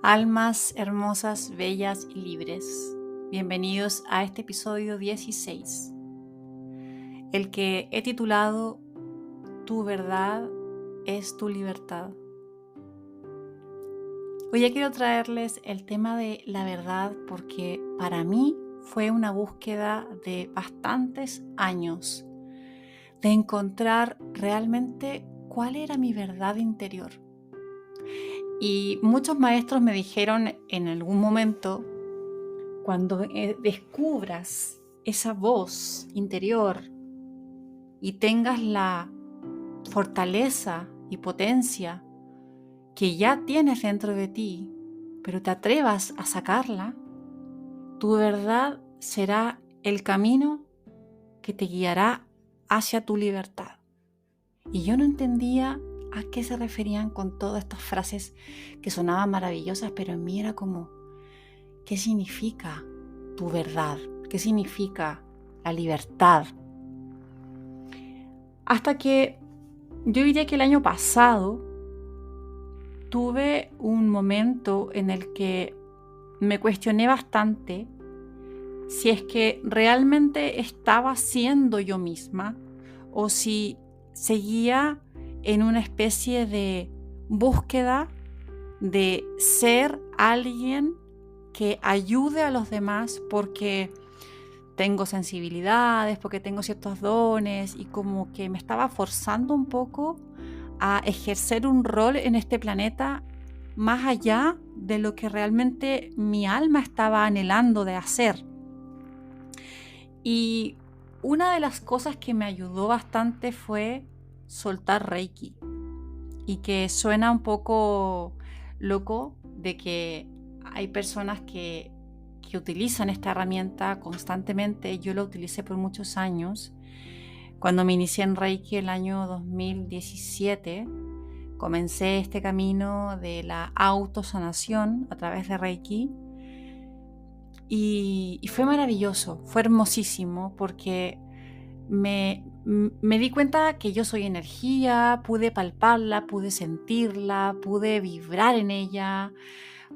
Almas hermosas, bellas y libres, bienvenidos a este episodio 16, el que he titulado Tu verdad es tu libertad. Hoy ya quiero traerles el tema de la verdad porque para mí fue una búsqueda de bastantes años de encontrar realmente cuál era mi verdad interior. Y muchos maestros me dijeron en algún momento, cuando descubras esa voz interior y tengas la fortaleza y potencia que ya tienes dentro de ti, pero te atrevas a sacarla, tu verdad será el camino que te guiará hacia tu libertad. Y yo no entendía a qué se referían con todas estas frases que sonaban maravillosas, pero en mí era como, ¿qué significa tu verdad? ¿Qué significa la libertad? Hasta que yo diría que el año pasado tuve un momento en el que me cuestioné bastante si es que realmente estaba siendo yo misma o si seguía en una especie de búsqueda de ser alguien que ayude a los demás porque tengo sensibilidades, porque tengo ciertos dones y como que me estaba forzando un poco a ejercer un rol en este planeta más allá de lo que realmente mi alma estaba anhelando de hacer. Y una de las cosas que me ayudó bastante fue soltar Reiki. Y que suena un poco loco de que hay personas que utilizan esta herramienta constantemente. Yo la utilicé por muchos años. Cuando me inicié en Reiki el año 2017, comencé este camino de la autosanación a través de Reiki. Y fue maravilloso, fue hermosísimo porque me di cuenta que yo soy energía, pude palparla, pude sentirla, pude vibrar en ella,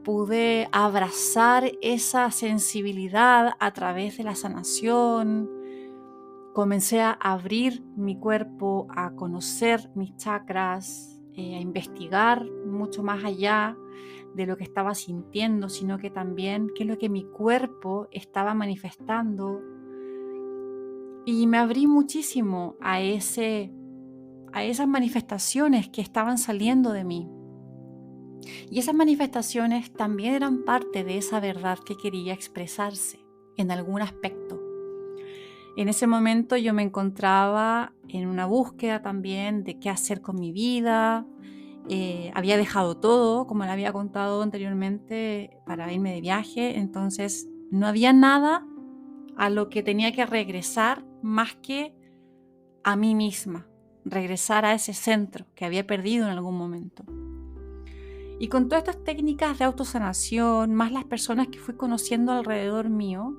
pude abrazar esa sensibilidad a través de la sanación. Comencé a abrir mi cuerpo, a conocer mis chakras, a investigar mucho más allá de lo que estaba sintiendo, sino que también qué es lo que mi cuerpo estaba manifestando. Y me abrí muchísimo a esas manifestaciones que estaban saliendo de mí. Y esas manifestaciones también eran parte de esa verdad que quería expresarse en algún aspecto. En ese momento yo me encontraba en una búsqueda también de qué hacer con mi vida. Había dejado todo, como le había contado anteriormente, para irme de viaje. Entonces no había nada a lo que tenía que regresar más que a mí misma, regresar a ese centro que había perdido en algún momento. Y con todas estas técnicas de autosanación, más las personas que fui conociendo alrededor mío,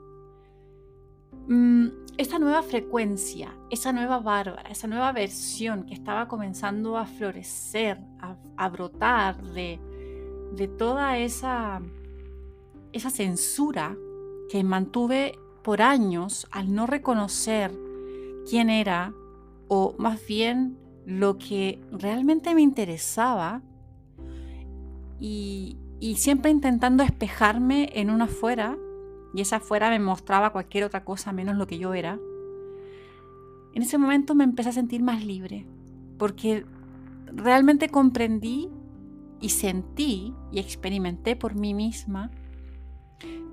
esta nueva frecuencia, esa nueva Bárbara, esa nueva versión que estaba comenzando a florecer, a brotar de toda esa censura que mantuve por años al no reconocer quién era, o más bien lo que realmente me interesaba, y siempre intentando espejarme en una afuera, y esa afuera me mostraba cualquier otra cosa menos lo que yo era. En ese momento me empecé a sentir más libre, porque realmente comprendí y sentí y experimenté por mí misma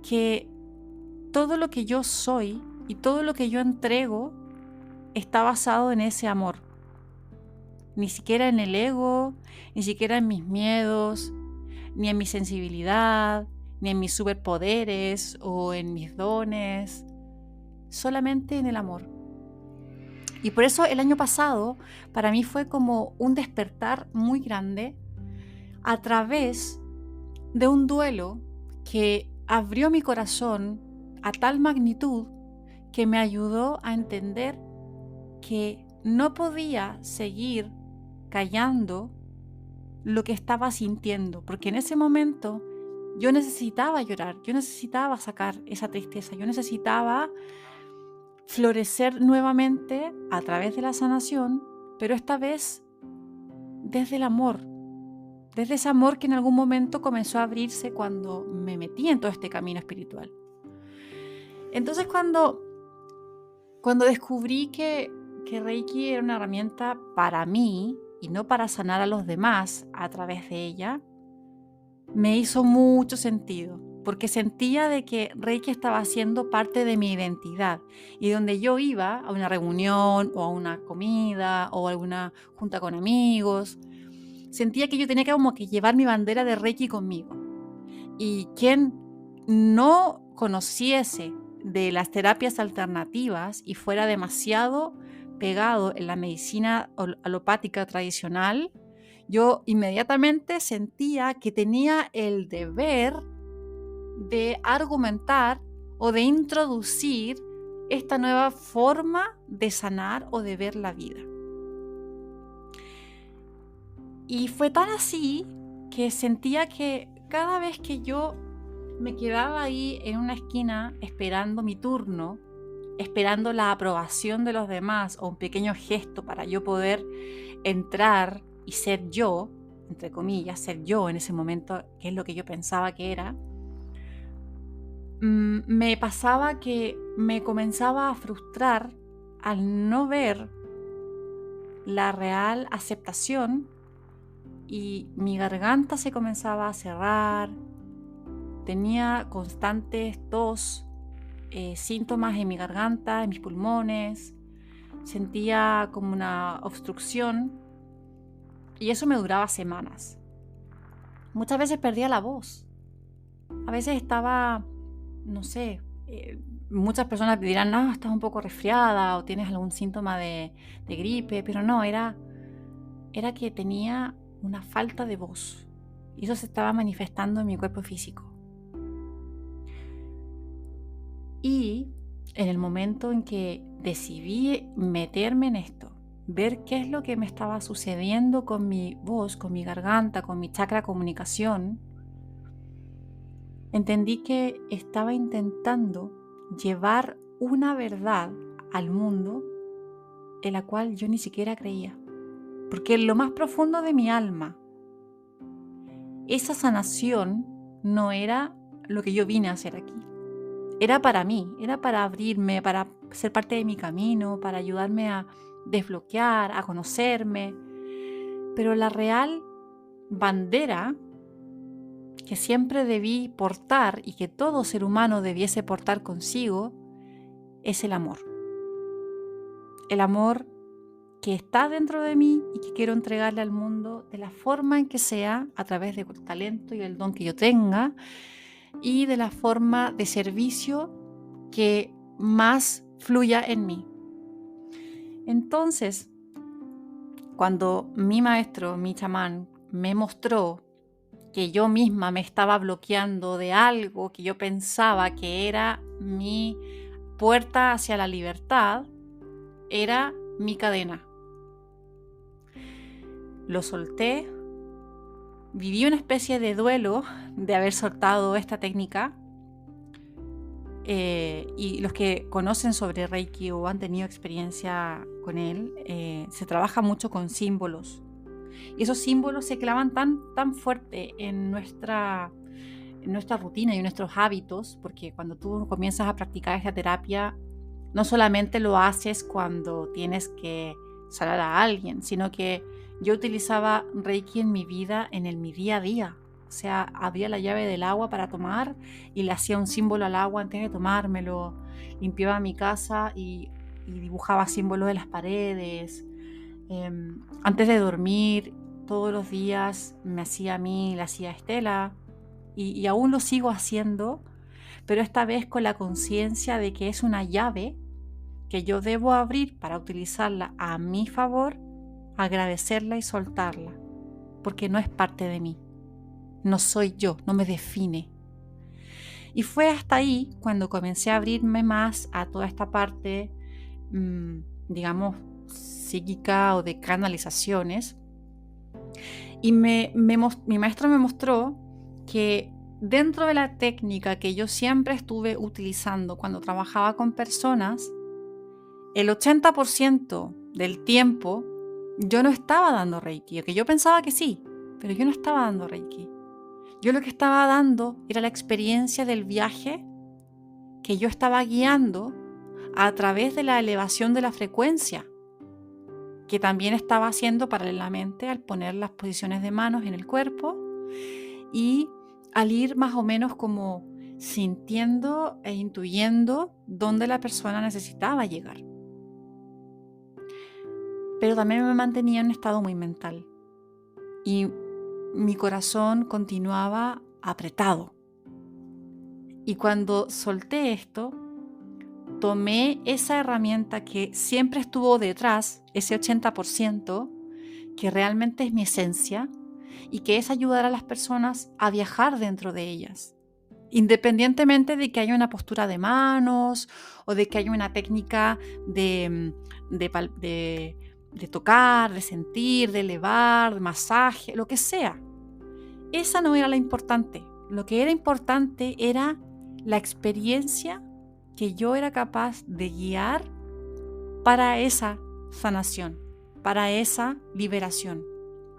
que todo lo que yo soy y todo lo que yo entrego está basado en ese amor. Ni siquiera en el ego, ni siquiera en mis miedos, ni en mi sensibilidad, ni en mis superpoderes o en mis dones, solamente en el amor. Y por eso el año pasado para mí fue como un despertar muy grande a través de un duelo que abrió mi corazón a tal magnitud que me ayudó a entender que no podía seguir callando lo que estaba sintiendo, porque en ese momento yo necesitaba llorar, yo necesitaba sacar esa tristeza, yo necesitaba florecer nuevamente a través de la sanación, pero esta vez desde el amor, desde ese amor que en algún momento comenzó a abrirse cuando me metí en todo este camino espiritual. Entonces cuando descubrí que Reiki era una herramienta para mí y no para sanar a los demás a través de ella, me hizo mucho sentido, porque sentía de que Reiki estaba siendo parte de mi identidad y donde yo iba a una reunión o a una comida o a alguna junta con amigos, sentía que yo tenía que como que llevar mi bandera de Reiki conmigo. Y quien no conociese de las terapias alternativas y fuera demasiado pegado en la medicina alopática tradicional, yo inmediatamente sentía que tenía el deber de argumentar o de introducir esta nueva forma de sanar o de ver la vida. Y fue tan así que sentía que cada vez que yo me quedaba ahí en una esquina esperando mi turno, esperando la aprobación de los demás o un pequeño gesto para yo poder entrar y ser yo, entre comillas, ser yo en ese momento, que es lo que yo pensaba que era, me pasaba que me comenzaba a frustrar al no ver la real aceptación y mi garganta se comenzaba a cerrar, tenía constantes tos, síntomas en mi garganta, en mis pulmones, sentía como una obstrucción y eso me duraba semanas. Muchas veces perdía la voz, a veces estaba, no sé, muchas personas te dirán, no, estás un poco resfriada o tienes algún síntoma de gripe, pero no, era que tenía una falta de voz y eso se estaba manifestando en mi cuerpo físico. Y en el momento en que decidí meterme en esto, ver qué es lo que me estaba sucediendo con mi voz, con mi garganta, con mi chakra comunicación, entendí que estaba intentando llevar una verdad al mundo en la cual yo ni siquiera creía. Porque en lo más profundo de mi alma, esa sanación no era lo que yo vine a hacer aquí. Era para mí, era para abrirme, para ser parte de mi camino, para ayudarme a desbloquear, a conocerme. Pero la real bandera que siempre debí portar y que todo ser humano debiese portar consigo es el amor. El amor que está dentro de mí y que quiero entregarle al mundo de la forma en que sea, a través del talento y el don que yo tenga y de la forma de servicio que más fluya en mí. Entonces, cuando mi maestro, mi chamán, me mostró que yo misma me estaba bloqueando de algo que yo pensaba que era mi puerta hacia la libertad, era mi cadena. Lo solté, viví una especie de duelo de haber soltado esta técnica. Y los que conocen sobre Reiki o han tenido experiencia con él, se trabaja mucho con símbolos. Y esos símbolos se clavan tan fuerte en nuestra rutina y en nuestros hábitos, porque cuando tú comienzas a practicar esta terapia, no solamente lo haces cuando tienes que sanar a alguien, sino que yo utilizaba Reiki en mi vida, en mi día a día. O sea, abría la llave del agua para tomar y le hacía un símbolo al agua antes de tomármelo. Limpiaba mi casa y dibujaba símbolos de las paredes. Antes de dormir, todos los días me hacía a mí, le hacía a Estela. Y aún lo sigo haciendo, pero esta vez con la conciencia de que es una llave que yo debo abrir para utilizarla a mi favor, agradecerla y soltarla, porque no es parte de mí. No soy yo, no me define. Y fue hasta ahí cuando comencé a abrirme más a toda esta parte, digamos, psíquica o de canalizaciones. Y mi maestro me mostró que dentro de la técnica que yo siempre estuve utilizando cuando trabajaba con personas, el 80% del tiempo yo no estaba dando Reiki, que yo pensaba que sí, pero yo no estaba dando Reiki. Yo lo que estaba dando era la experiencia del viaje que yo estaba guiando a través de la elevación de la frecuencia, que también estaba haciendo paralelamente al poner las posiciones de manos en el cuerpo y al ir más o menos como sintiendo e intuyendo dónde la persona necesitaba llegar. Pero también me mantenía en un estado muy mental y mi corazón continuaba apretado. Y cuando solté esto, tomé esa herramienta que siempre estuvo detrás, ese 80%, que realmente es mi esencia, y que es ayudar a las personas a viajar dentro de ellas, independientemente de que haya una postura de manos o de que haya una técnica de tocar, de sentir, de elevar, de masaje, lo que sea. Esa no era la importante. Lo que era importante era la experiencia que yo era capaz de guiar para esa sanación, para esa liberación,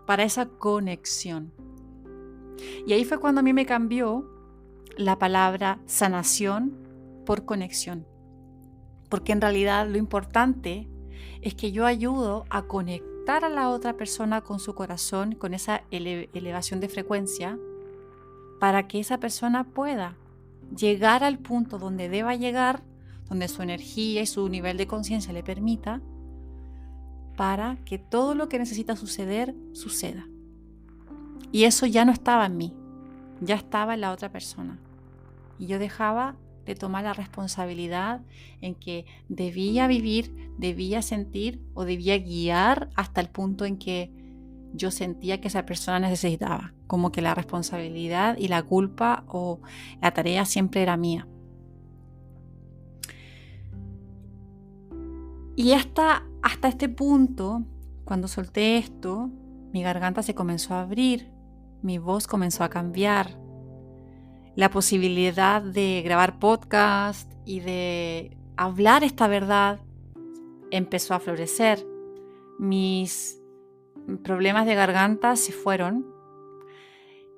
para esa conexión. Y ahí fue cuando a mí me cambió la palabra sanación por conexión. Porque en realidad lo importante es que yo ayudo a conectar a la otra persona con su corazón, con esa elevación de frecuencia, para que esa persona pueda llegar al punto donde deba llegar, donde su energía y su nivel de conciencia le permita, para que todo lo que necesita suceder, suceda. Y eso ya no estaba en mí, ya estaba en la otra persona. Y yo dejaba de tomar la responsabilidad en que debía vivir, debía sentir o debía guiar hasta el punto en que yo sentía que esa persona necesitaba, como que la responsabilidad y la culpa o la tarea siempre era mía. Y hasta este punto, cuando solté esto, mi garganta se comenzó a abrir, mi voz comenzó a cambiar, la posibilidad de grabar podcast y de hablar esta verdad empezó a florecer. Mis problemas de garganta se fueron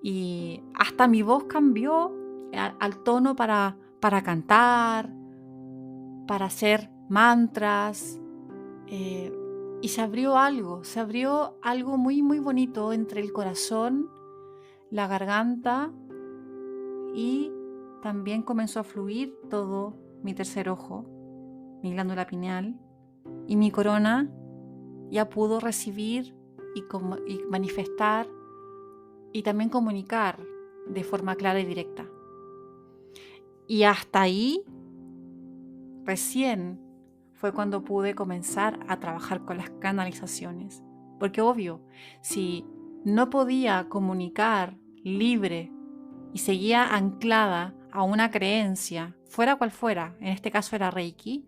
y hasta mi voz cambió al tono para cantar, para hacer mantras, y se abrió algo muy muy bonito entre el corazón, la garganta, y también comenzó a fluir todo mi tercer ojo, mi glándula pineal, y mi corona ya pudo recibir y manifestar y también comunicar de forma clara y directa. Y hasta ahí recién fue cuando pude comenzar a trabajar con las canalizaciones. Porque obvio, si no podía comunicar libre y seguía anclada a una creencia, fuera cual fuera, en este caso era Reiki,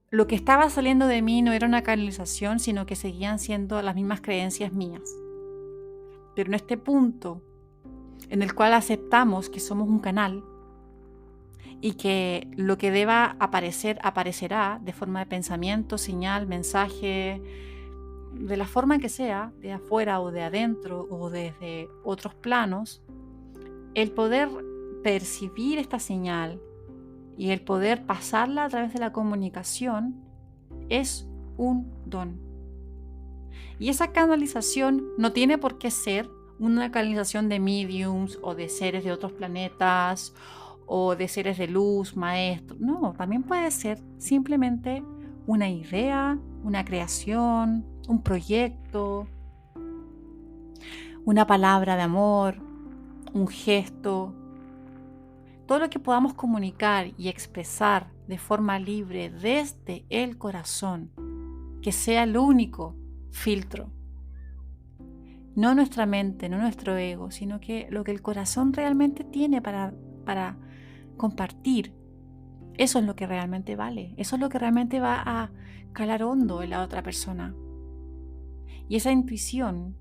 lo que estaba saliendo de mí no era una canalización, sino que seguían siendo las mismas creencias mías. Pero en este punto, en el cual aceptamos que somos un canal y que lo que deba aparecer, aparecerá de forma de pensamiento, señal, mensaje, de la forma en que sea, de afuera o de adentro o desde otros planos, el poder percibir esta señal y el poder pasarla a través de la comunicación es un don. Y esa canalización no tiene por qué ser una canalización de mediums o de seres de otros planetas o de seres de luz, maestros. No, también puede ser simplemente una idea, una creación, un proyecto, una palabra de amor, un gesto. Todo lo que podamos comunicar y expresar de forma libre desde el corazón, que sea el único filtro. No nuestra mente, no nuestro ego, sino que lo que el corazón realmente tiene para compartir. Eso es lo que realmente vale. Eso es lo que realmente va a calar hondo en la otra persona. Y esa intuición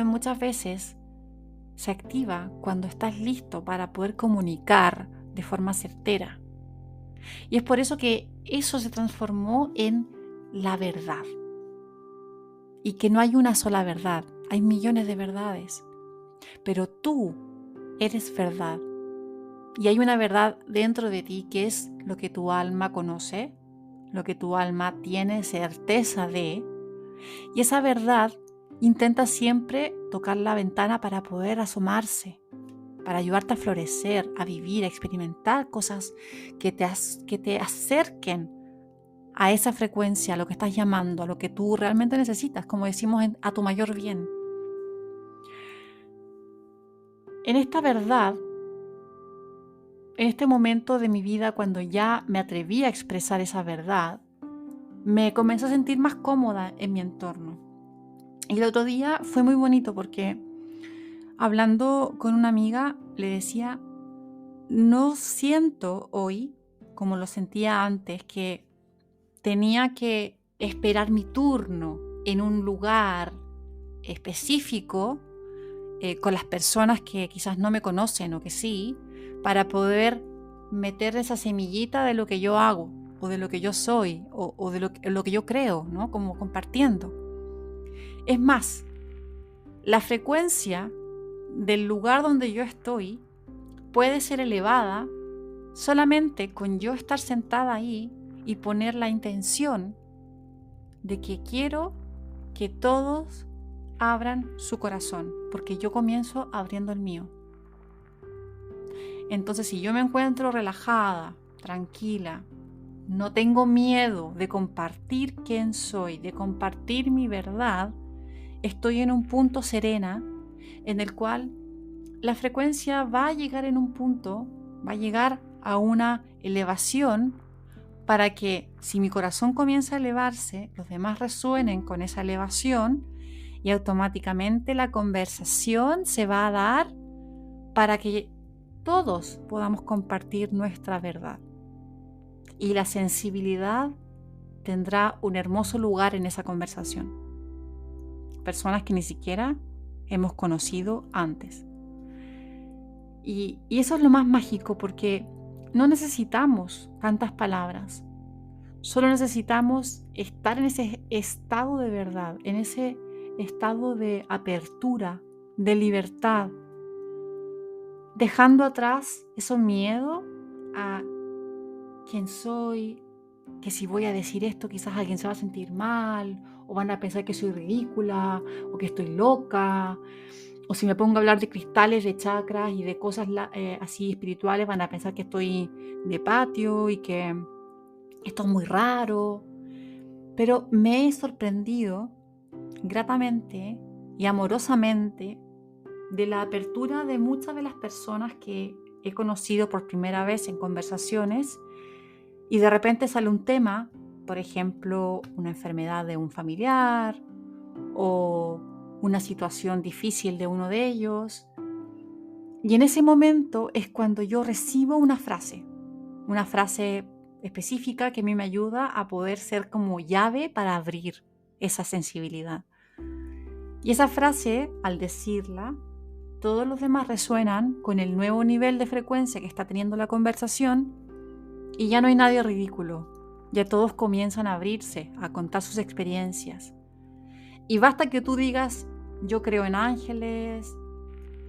muchas veces se activa cuando estás listo para poder comunicar de forma certera. Y es por eso que eso se transformó en la verdad. Y que no hay una sola verdad, hay millones de verdades. Pero tú eres verdad. Y hay una verdad dentro de ti que es lo que tu alma conoce, lo que tu alma tiene certeza de. Y esa verdad intenta siempre tocar la ventana para poder asomarse, para ayudarte a florecer, a vivir, a experimentar cosas que te acerquen a esa frecuencia, a lo que estás llamando, a lo que tú realmente necesitas, como decimos, a tu mayor bien. En esta verdad, en este momento de mi vida, cuando ya me atreví a expresar esa verdad, me comencé a sentir más cómoda en mi entorno. Y el otro día fue muy bonito porque hablando con una amiga le decía, no siento hoy, como lo sentía antes, que tenía que esperar mi turno en un lugar específico con las personas que quizás no me conocen o que sí, para poder meter esa semillita de lo que yo hago o de lo que yo soy o de lo que yo creo, ¿no? Como compartiendo. Es más, la frecuencia del lugar donde yo estoy puede ser elevada solamente con yo estar sentada ahí y poner la intención de que quiero que todos abran su corazón, porque yo comienzo abriendo el mío. Entonces, si yo me encuentro relajada, tranquila, no tengo miedo de compartir quién soy, de compartir mi verdad, estoy en un punto serena en el cual la frecuencia va a llegar en un punto, va a llegar a una elevación para que si mi corazón comienza a elevarse, los demás resuenen con esa elevación y automáticamente la conversación se va a dar para que todos podamos compartir nuestra verdad. Y la sensibilidad tendrá un hermoso lugar en esa conversación. Personas que ni siquiera hemos conocido antes. Y eso es lo más mágico porque no necesitamos tantas palabras. Solo necesitamos estar en ese estado de verdad, en ese estado de apertura, de libertad, dejando atrás esos miedos a quién soy, que si voy a decir esto quizás alguien se va a sentir mal, o van a pensar que soy ridícula, o que estoy loca, o si me pongo a hablar de cristales, de chakras y de cosas así espirituales, van a pensar que estoy de patio y que esto es muy raro. Pero me he sorprendido gratamente y amorosamente de la apertura de muchas de las personas que he conocido por primera vez en conversaciones y de repente sale un tema, por ejemplo, una enfermedad de un familiar o una situación difícil de uno de ellos. Y en ese momento es cuando yo recibo una frase específica que a mí me ayuda a poder ser como llave para abrir esa sensibilidad. Y esa frase, al decirla, todos los demás resuenan con el nuevo nivel de frecuencia que está teniendo la conversación y ya no hay nadie ridículo. Ya todos comienzan a abrirse, a contar sus experiencias. Y basta que tú digas, yo creo en ángeles,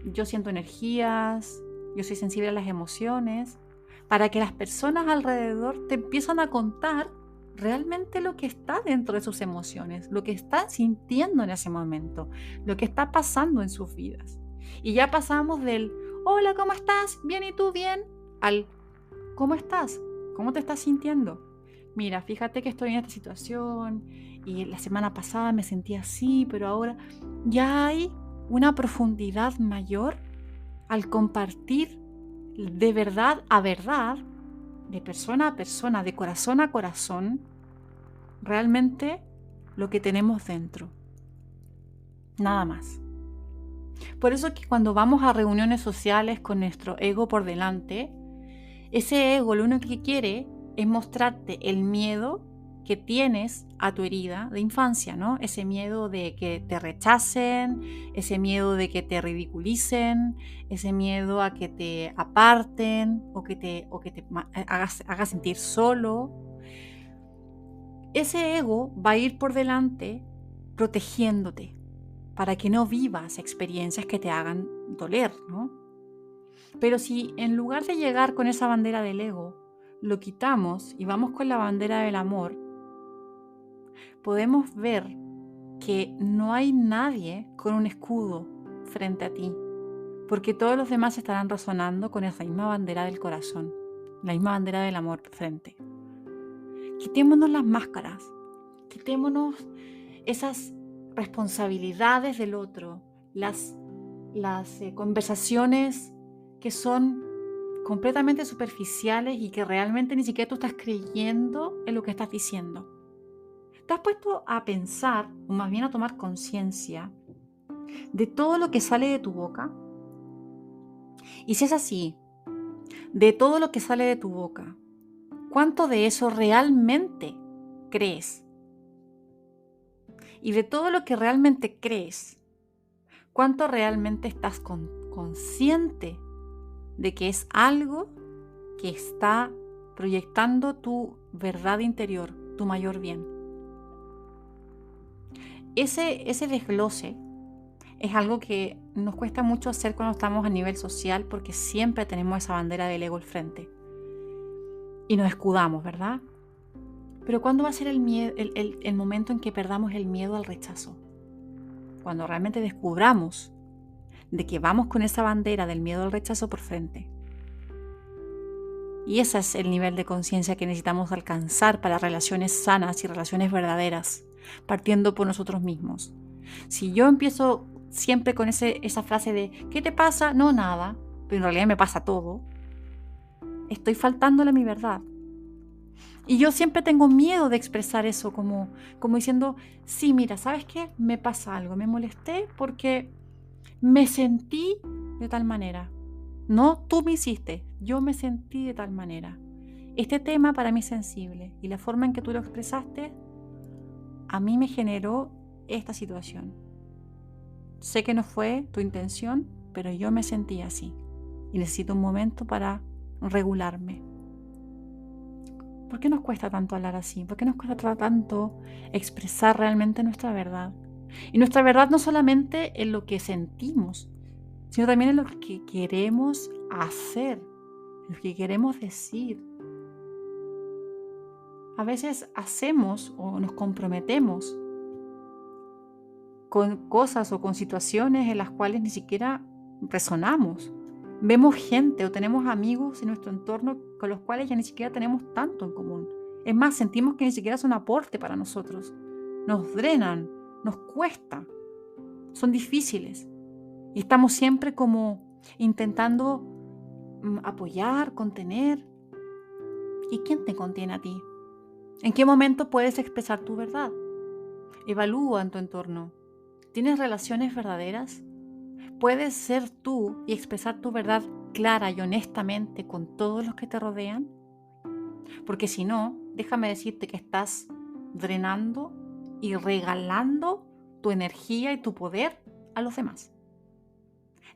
yo siento energías, yo soy sensible a las emociones, para que las personas alrededor te empiezan a contar realmente lo que está dentro de sus emociones, lo que están sintiendo en ese momento, lo que está pasando en sus vidas. Y ya pasamos del, hola, ¿cómo estás? ¿Bien y tú bien? Al, ¿cómo estás? ¿Cómo te estás sintiendo? Mira, fíjate que estoy en esta situación y la semana pasada me sentí así, pero ahora ya hay una profundidad mayor al compartir de verdad a verdad, de persona a persona, de corazón a corazón, realmente lo que tenemos dentro. Nada más. Por eso que cuando vamos a reuniones sociales con nuestro ego por delante, ese ego lo único que quiere es mostrarte el miedo que tienes a tu herida de infancia, ¿no? Ese miedo de que te rechacen, ese miedo de que te ridiculicen, ese miedo a que te aparten o que te hagas sentir solo. Ese ego va a ir por delante protegiéndote para que no vivas experiencias que te hagan doler, ¿no? Pero si en lugar de llegar con esa bandera del ego, lo quitamos y vamos con la bandera del amor, podemos ver que no hay nadie con un escudo frente a ti, porque todos los demás estarán resonando con esa misma bandera del corazón, la misma bandera del amor frente. Quitémonos las máscaras, quitémonos esas responsabilidades del otro, las conversaciones que son completamente superficiales y que realmente ni siquiera tú estás creyendo en lo que estás diciendo. ¿Te has puesto a pensar, o más bien a tomar conciencia, de todo lo que sale de tu boca? Y si es así, de todo lo que sale de tu boca, ¿cuánto de eso realmente crees? Y de todo lo que realmente crees, ¿cuánto realmente estás consciente de que es algo que está proyectando tu verdad interior, tu mayor bien? Ese desglose es algo que nos cuesta mucho hacer cuando estamos a nivel social, porque siempre tenemos esa bandera del ego al frente y nos escudamos, ¿verdad? Pero ¿cuándo va a ser el momento en que perdamos el miedo al rechazo? Cuando realmente descubramos de que vamos con esa bandera del miedo al rechazo por frente. Y ese es el nivel de conciencia que necesitamos alcanzar para relaciones sanas y relaciones verdaderas, partiendo por nosotros mismos. Si yo empiezo siempre con esa frase de ¿qué te pasa? No, nada, pero en realidad me pasa todo, estoy faltándole a mi verdad. Y yo siempre tengo miedo de expresar eso como diciendo, sí, mira, ¿sabes qué? Me pasa algo, me molesté porque me sentí de tal manera. No, tú me hiciste, yo me sentí de tal manera. Este tema para mí es sensible y la forma en que tú lo expresaste a mí me generó esta situación. Sé que no fue tu intención, pero yo me sentí así y necesito un momento para regularme. ¿Por qué nos cuesta tanto hablar así? ¿Por qué nos cuesta tanto expresar realmente nuestra verdad? Y nuestra verdad no solamente en lo que sentimos, sino también en lo que queremos hacer, en lo que queremos decir. A veces hacemos o nos comprometemos con cosas o con situaciones en las cuales ni siquiera resonamos. Vemos gente o tenemos amigos en nuestro entorno con los cuales ya ni siquiera tenemos tanto en común. Es más, sentimos que ni siquiera son aporte para nosotros. Nos drenan, nos cuesta, son difíciles. Y estamos siempre como intentando apoyar, contener. ¿Y quién te contiene a ti? ¿En qué momento puedes expresar tu verdad? Evalúa en tu entorno. ¿Tienes relaciones verdaderas? ¿Puedes ser tú y expresar tu verdad clara y honestamente con todos los que te rodean? Porque si no, déjame decirte que estás drenando y regalando tu energía y tu poder a los demás.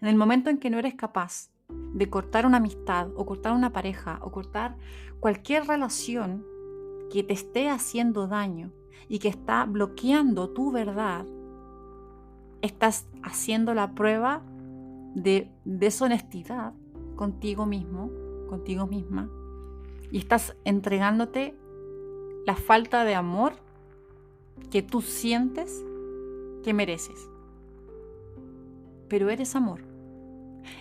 En el momento en que no eres capaz de cortar una amistad o cortar una pareja o cortar cualquier relación que te esté haciendo daño y que está bloqueando tu verdad, estás haciendo la prueba de deshonestidad contigo mismo, contigo misma, y estás entregándote la falta de amor que tú sientes que mereces. Pero eres amor.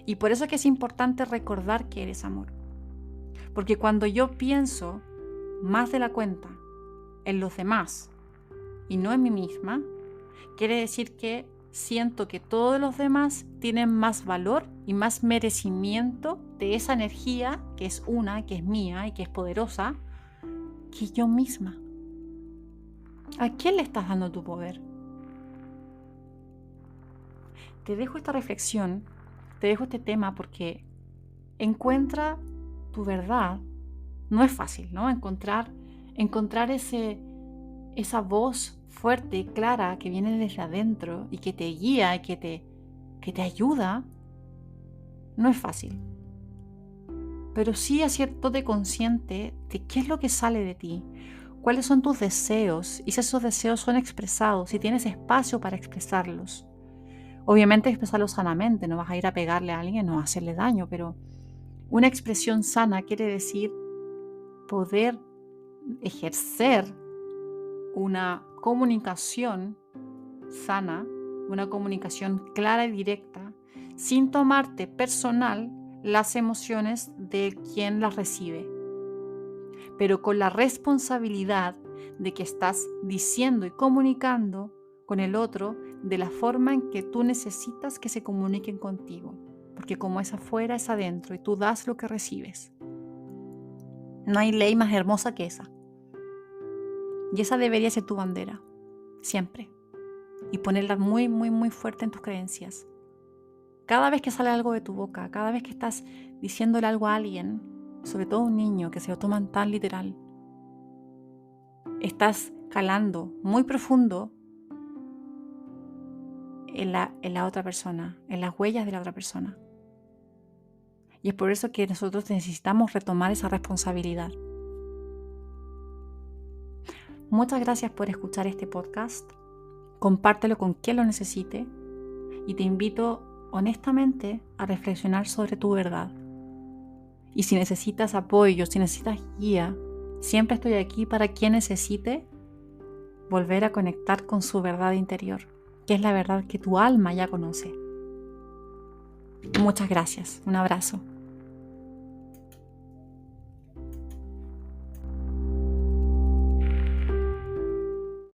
Y por eso es que es importante recordar que eres amor. Porque cuando yo pienso más de la cuenta en los demás y no en mí misma, quiere decir que siento que todos los demás tienen más valor y más merecimiento de esa energía que es una, que es mía y que es poderosa, que yo misma. ¿A quién le estás dando tu poder? Te dejo esta reflexión, te dejo este tema porque encuentra tu verdad. No es fácil, ¿no? Encontrar esa voz fuerte y clara que viene desde adentro y que te guía y que te ayuda, no es fácil. Pero sí hacerte consciente de qué es lo que sale de ti, cuáles son tus deseos y si esos deseos son expresados, si tienes espacio para expresarlos. Obviamente expresarlos sanamente, no vas a ir a pegarle a alguien o a hacerle daño, pero una expresión sana quiere decir poder ejercer una comunicación sana, una comunicación clara y directa, sin tomarte personal las emociones de quien las recibe, pero con la responsabilidad de que estás diciendo y comunicando con el otro de la forma en que tú necesitas que se comuniquen contigo, porque como es afuera es adentro y tú das lo que recibes. No hay ley más hermosa que esa. Y esa debería ser tu bandera, siempre. Y ponerla muy, muy, muy fuerte en tus creencias. Cada vez que sale algo de tu boca, cada vez que estás diciéndole algo a alguien, sobre todo a un niño que se lo toman tan literal, estás calando muy profundo en la otra persona, en las huellas de la otra persona. Y es por eso que nosotros necesitamos retomar esa responsabilidad. Muchas gracias por escuchar este podcast. Compártelo con quien lo necesite y te invito honestamente a reflexionar sobre tu verdad. Y si necesitas apoyo, si necesitas guía, siempre estoy aquí para quien necesite volver a conectar con su verdad interior, que es la verdad que tu alma ya conoce. Muchas gracias. Un abrazo.